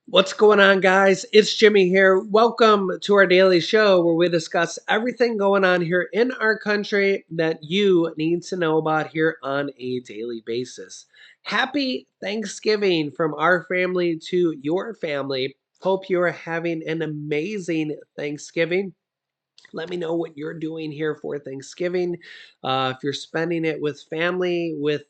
What's going on, guys? It's Jimmy here. Welcome to our daily show where we discuss everything going on here in our country that you need to know about here on a daily basis. Happy Thanksgiving from our family to your family. Hope you are having an amazing Thanksgiving. Let me know what you're doing here for Thanksgiving. If you're spending it with family, with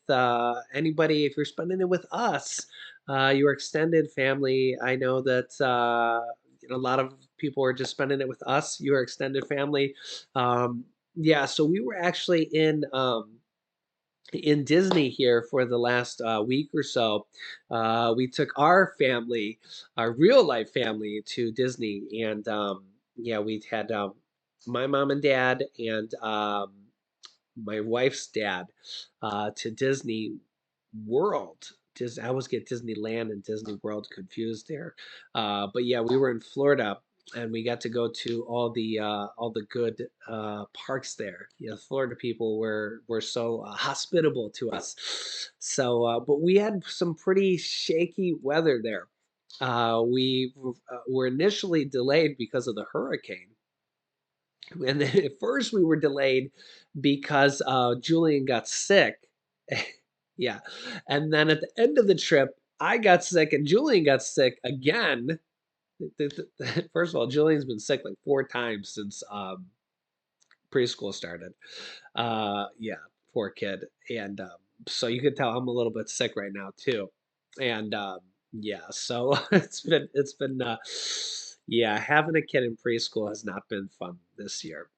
anybody, if you're spending it with us, your extended family, I know that a lot of people are just spending it with us, your extended family. Yeah, so we were actually in Disney here for the last week or so. We took our family, our real life family, to Disney, and yeah, we had my mom and dad and my wife's dad to Disney World. I always get Disneyland and Disney World confused there. But yeah, we were in Florida and we got to go to all the good parks there. You know, Florida people were so hospitable to us. So, but we had some pretty shaky weather there. We were initially delayed because of the hurricane, and then at first we were delayed because Julian got sick. Yeah. And then at the end of the trip, I got sick and Julian got sick again. First of all, Julian's been sick like 4 times since preschool started. Yeah, poor kid. And so you could tell I'm a little bit sick right now too. And yeah, so it's been yeah, having a kid in preschool has not been fun this year.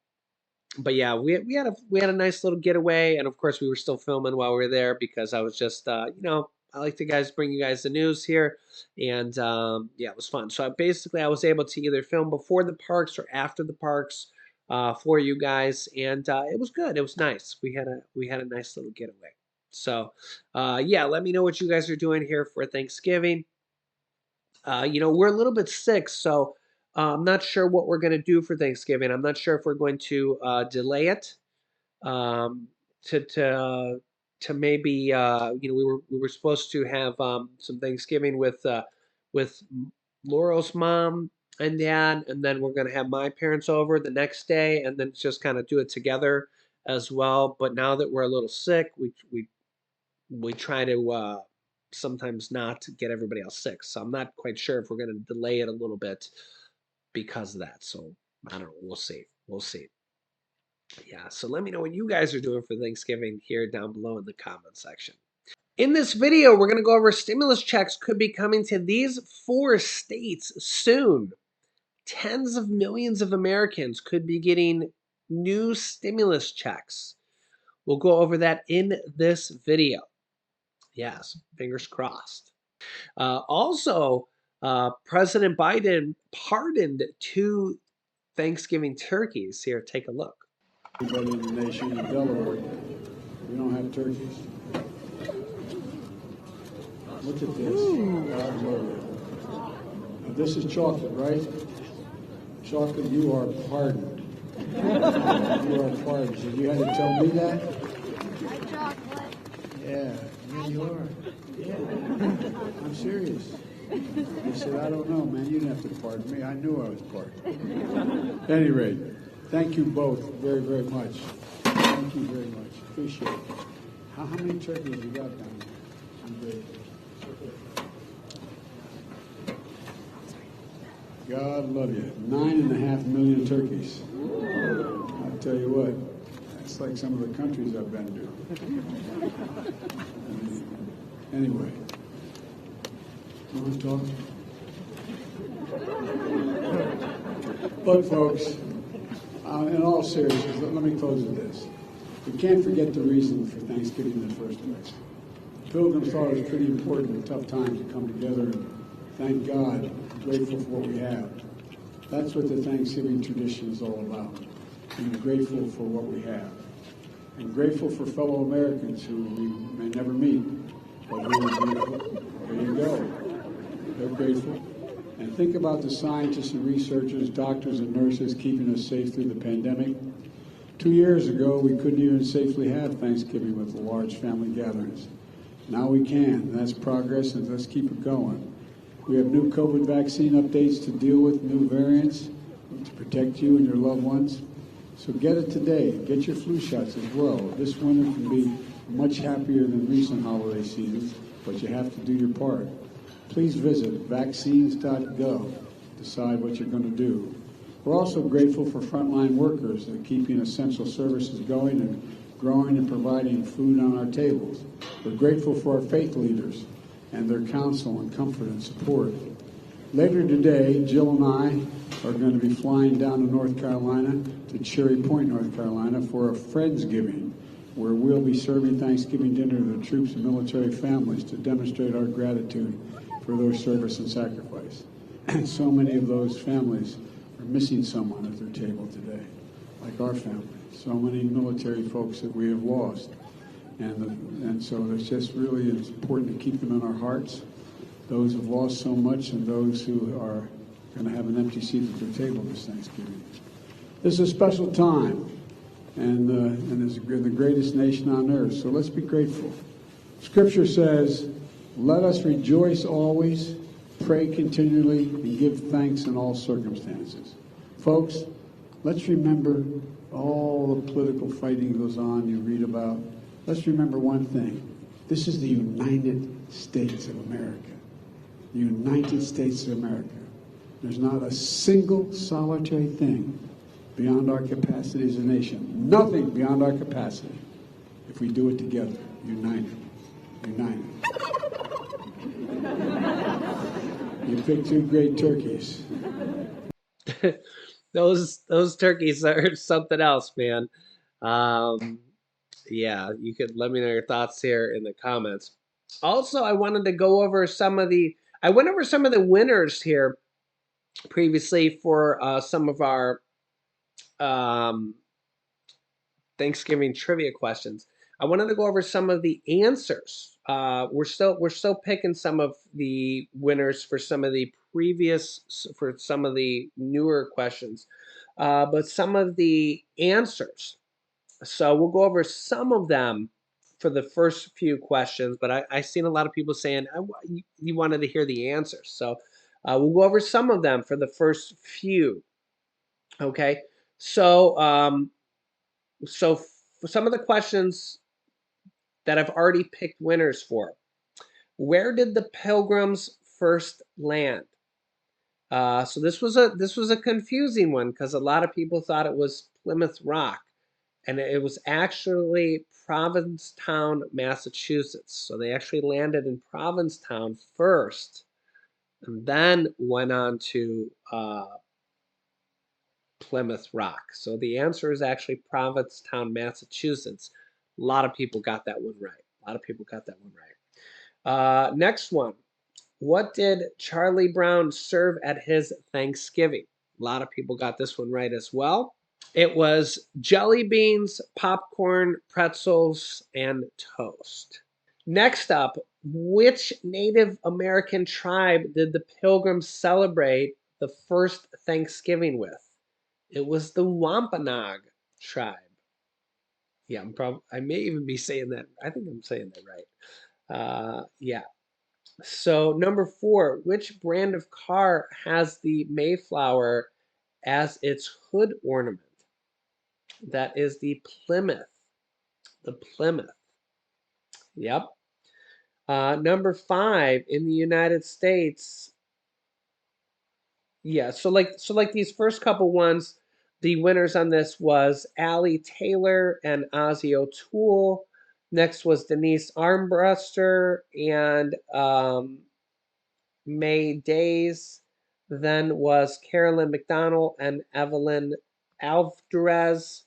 But yeah, we had a nice little getaway, and of course we were still filming while we were there because I was just I like to guys bring you guys the news here, and yeah, it was fun. So I was able to either film before the parks or after the parks for you guys, and it was good. It was nice. We had a nice little getaway. So yeah, let me know what you guys are doing here for Thanksgiving. We're a little bit sick, so I'm not sure what we're going to do for Thanksgiving. I'm not sure if we're going to delay it um, to to uh, to maybe we were supposed to have some Thanksgiving with Laurel's mom and dad, and then we're going to have my parents over the next day, and then just kind of do it together as well. But now that we're a little sick, we try to sometimes not get everybody else sick. So I'm not quite sure if we're going to delay it a little bit because of that. So I don't know. We'll see. We'll see. Yeah. So let me know what you guys are doing for Thanksgiving here down below in the comment section. In this video, we're going to go over stimulus checks could be coming to these 4 states soon. Tens of millions of Americans could be getting new stimulus checks. We'll go over that in this video. Yes, fingers crossed. Also, President Biden pardoned 2 Thanksgiving turkeys. Here, take a look. Everybody in the nation of Delaware, we don't have turkeys. Look at this. God love it. Now, this is chocolate, right? Chocolate, you are pardoned. You are pardoned. So you had to tell me that? Chocolate. Yeah, you are. Yeah, I'm serious. He said, I don't know, man. You didn't have to pardon me. I knew I was pardoned. At any rate, thank you both very, very much. Thank you very much. Appreciate it. How many turkeys you got down there? I'm grateful. God love you. 9.5 million turkeys. I'll tell you what, that's like some of the countries I've been to. Anyway, you want to talk? But folks, in all seriousness, let me close with this. We can't forget the reason for Thanksgiving in the first place. Pilgrims thought it was pretty important in tough times to come together and thank God, grateful for what we have. That's what the Thanksgiving tradition is all about, being grateful for what we have. And grateful for fellow Americans who we may never meet, but who are grateful. There you go. They're grateful. And think about the scientists and researchers, doctors and nurses keeping us safe through the pandemic. 2 years ago, we couldn't even safely have Thanksgiving with large family gatherings. Now we can. That's progress, and let's keep it going. We have new COVID vaccine updates to deal with new variants to protect you and your loved ones. So get it today. Get your flu shots as well. This winter can be much happier than recent holiday seasons, but you have to do your part. Please visit vaccines.gov. Decide what you're going to do. We're also grateful for frontline workers that are keeping essential services going and growing and providing food on our tables. We're grateful for our faith leaders and their counsel and comfort and support. Later today, Jill and I are going to be flying down to North Carolina, to Cherry Point, North Carolina, for a Friendsgiving, where we'll be serving Thanksgiving dinner to the troops and military families to demonstrate our gratitude for their service and sacrifice. And so many of those families are missing someone at their table today, like our family. So many military folks that we have lost. And so it's just really important to keep them in our hearts, those who've lost so much and those who are going to have an empty seat at their table this Thanksgiving. This is a special time, and it's the greatest nation on earth, so let's be grateful. Scripture says, let us rejoice always, pray continually, and give thanks in all circumstances. Folks, let's remember all the political fighting goes on you read about. Let's remember one thing. This is the United States of America. The United States of America. There's not a single solitary thing beyond our capacity as a nation. Nothing beyond our capacity if we do it together, united. United. You picked two great turkeys. Those turkeys are something else, man. Yeah, you could let me know your thoughts here in the comments. Also, I wanted to go over I went over some of the winners here previously for some of our um, Thanksgiving trivia questions. I wanted to go over some of the answers. We're still picking some of the winners for some of the for some of the newer questions, but some of the answers. So we'll go over some of them for the first few questions, but I seen a lot of people saying you wanted to hear the answers. So we'll go over some of them for the first few. Okay. So for some of the questions that I've already picked winners for, where did the Pilgrims first land? So this was a confusing one because a lot of people thought it was Plymouth Rock, and it was actually Provincetown, Massachusetts. So they actually landed in Provincetown first, and then went on to Plymouth Rock. So the answer is actually Provincetown, Massachusetts. A lot of people got that one right. A lot of people got that one right. Next one. What did Charlie Brown serve at his Thanksgiving? A lot of people got this one right as well. It was jelly beans, popcorn, pretzels, and toast. Next up, which Native American tribe did the Pilgrims celebrate the first Thanksgiving with? It was the Wampanoag tribe. Yeah, I may even be saying that. I think I'm saying that right. Yeah. So number 4, which brand of car has the Mayflower as its hood ornament? That is the Plymouth. The Plymouth. Yep. Number 5, in the United States. Yeah, so like these first couple ones, the winners on this was Allie Taylor and Ozzie O'Toole. Next was Denise Armbruster and May Days. Then was Carolyn McDonald and Evelyn Alvarez.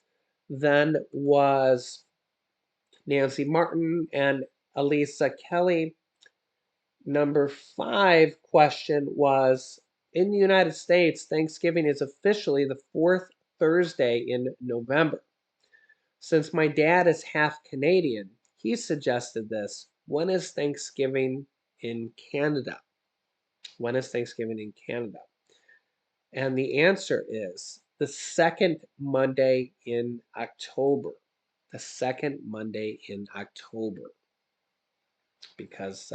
Then was Nancy Martin and Elisa Kelly. Number 5 question was, in the United States, Thanksgiving is officially the 4th Thursday in November. Since my dad is half Canadian, he suggested this. When is Thanksgiving in Canada? When is Thanksgiving in Canada? And the answer is the second Monday in October. The second Monday in October. Because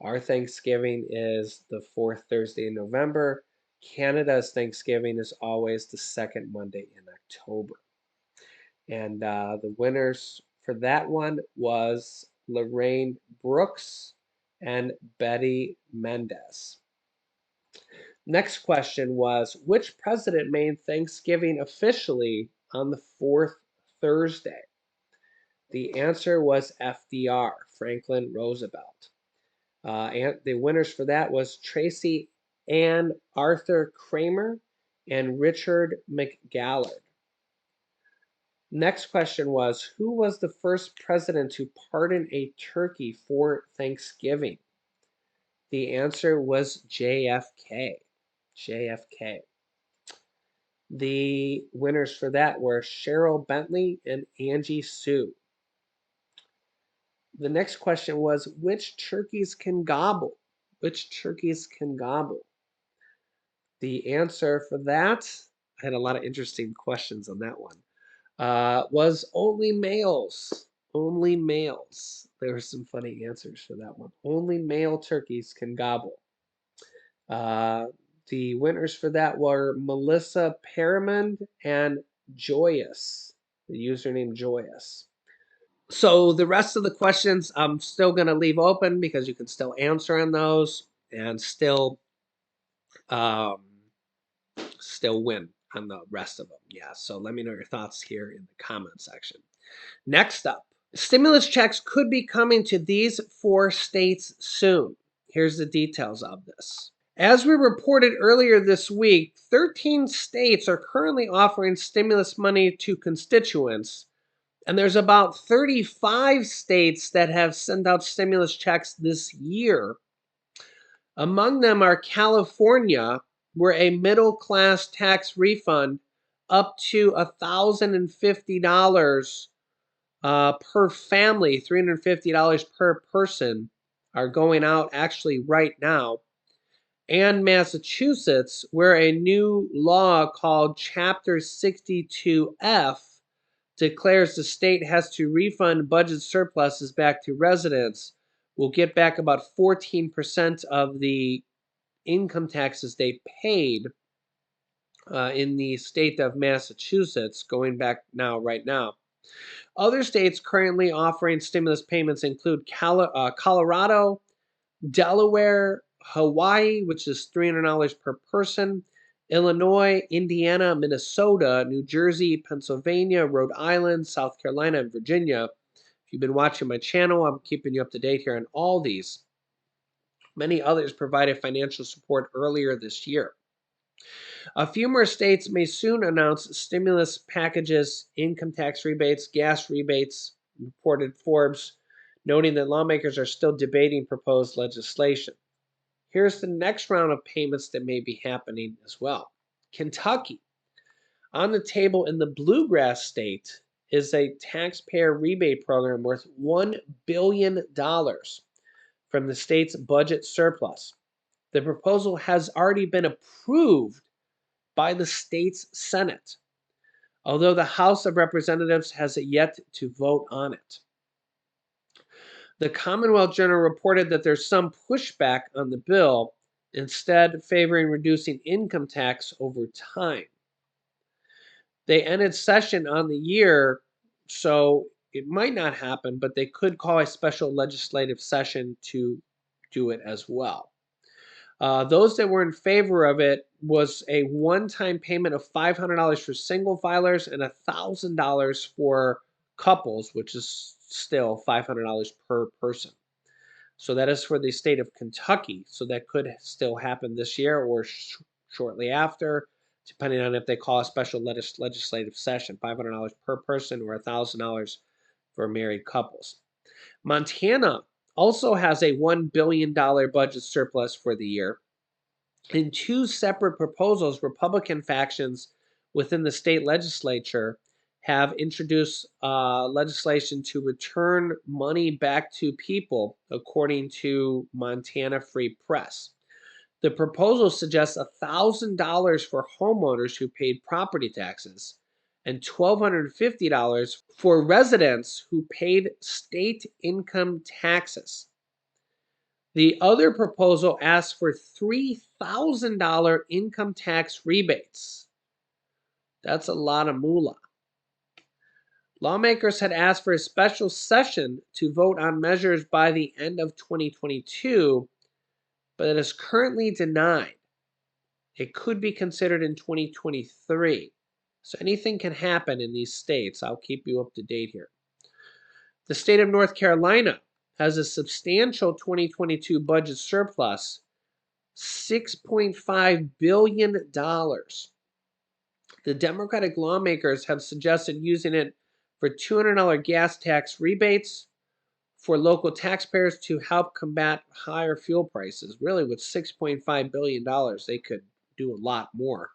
Our Thanksgiving is the fourth Thursday in November. Canada's Thanksgiving is always the second Monday in October. And the winners for that one was Lorraine Brooks and Betty Mendez. Next question was, which president made Thanksgiving officially on the fourth Thursday? The answer was FDR, Franklin Roosevelt. And the winners for that was Tracy Ann Arthur Kramer and Richard McGallard. Next question was, who was the first president to pardon a turkey for Thanksgiving? The answer was JFK. JFK. The winners for that were Cheryl Bentley and Angie Sue. The next question was, which turkeys can gobble? Which turkeys can gobble? The answer for that, I had a lot of interesting questions on that one, was only males. Only males. There were some funny answers for that one. Only male turkeys can gobble. The winners for that were Melissa Perrimond and Joyous, the username Joyous. So the rest of the questions I'm still going to leave open because you can still answer on those and um, still win on the rest of them. Yeah, so let me know your thoughts here in the comment section. Next up, stimulus checks could be coming to these 4 states soon. Here's the details of this. As we reported earlier this week, 13 states are currently offering stimulus money to constituents, and there's about 35 states that have sent out stimulus checks this year. Among them are California, where a middle-class tax refund up to $1,050 per family, $350 per person, are going out actually right now. And Massachusetts, where a new law called Chapter 62F declares the state has to refund budget surpluses back to residents, will get back about 14% of the income taxes they paid in the state of Massachusetts, going back now, right now. Other states currently offering stimulus payments include Colorado, Delaware, Hawaii, which is $300 per person, Illinois, Indiana, Minnesota, New Jersey, Pennsylvania, Rhode Island, South Carolina, and Virginia. If you've been watching my channel, I'm keeping you up to date here on all these. Many others provided financial support earlier this year. A few more states may soon announce stimulus packages, income tax rebates, gas rebates, reported Forbes, noting that lawmakers are still debating proposed legislation. Here's the next round of payments that may be happening as well. Kentucky. On the table in the bluegrass state is a taxpayer rebate program worth $1 billion from the state's budget surplus. The proposal has already been approved by the state's Senate, although the House of Representatives has yet to vote on it. The Commonwealth Journal reported that there's some pushback on the bill, instead favoring reducing income tax over time. They ended session on the year, so it might not happen, but they could call a special legislative session to do it as well. Those that were in favor of it was a one-time payment of $500 for single filers and $1,000 for couples, which is still $500 per person. So that is for the state of Kentucky. So that could still happen this year or shortly after, depending on if they call a special legislative session, $500 per person or $1,000 for married couples. Montana also has a $1 billion budget surplus for the year. In 2 separate proposals, Republican factions within the state legislature have introduced legislation to return money back to people, according to Montana Free Press. The proposal suggests $1,000 for homeowners who paid property taxes and $1,250 for residents who paid state income taxes. The other proposal asks for $3,000 income tax rebates. That's a lot of moolah. Lawmakers had asked for a special session to vote on measures by the end of 2022, but it is currently denied. It could be considered in 2023. So anything can happen in these states. I'll keep you up to date here. The state of North Carolina has a substantial 2022 budget surplus, $6.5 billion. The Democratic lawmakers have suggested using it for $200 gas tax rebates for local taxpayers to help combat higher fuel prices. Really, with $6.5 billion, they could do a lot more.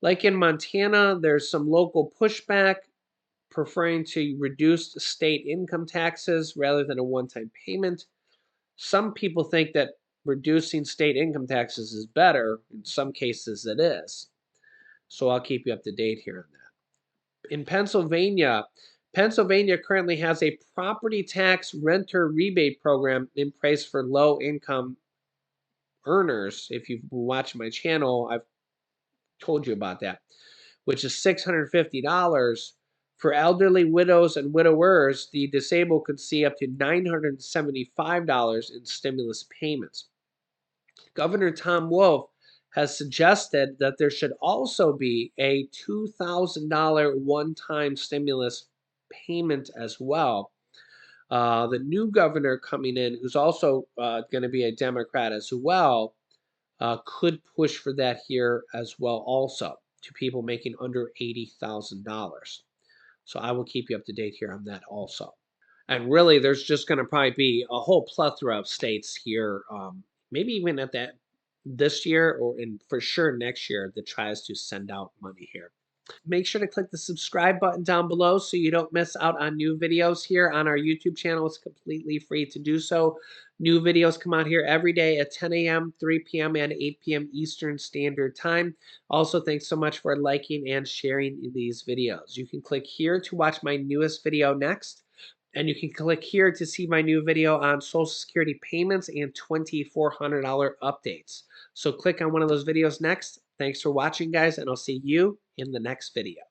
Like in Montana, there's some local pushback preferring to reduce state income taxes rather than a one-time payment. Some people think that reducing state income taxes is better. In some cases, it is. So I'll keep you up to date here on that. In Pennsylvania, Pennsylvania currently has a property tax renter rebate program in place for low-income earners. If you've been watching my channel, I've told you about that, which is $650. For elderly widows and widowers, the disabled could see up to $975 in stimulus payments. Governor Tom Wolf has suggested that there should also be a $2,000 one-time stimulus payment as well. The new governor coming in, who's also going to be a Democrat as well, could push for that here as well also to people making under $80,000. So I will keep you up to date here on that also. And really, there's just going to probably be a whole plethora of states here, maybe even at that this year or in for sure next year that tries to send out money here. Make sure to click the subscribe button down below so you don't miss out on new videos here on our YouTube channel. It's completely free to do so. New videos come out here every day at 10 a.m., 3 p.m., and 8 p.m. Eastern Standard Time. Also, thanks so much for liking and sharing these videos. You can click here to watch my newest video next. And you can click here to see my new video on Social Security payments and $2,400 updates. So click on one of those videos next. Thanks for watching, guys, and I'll see you in the next video.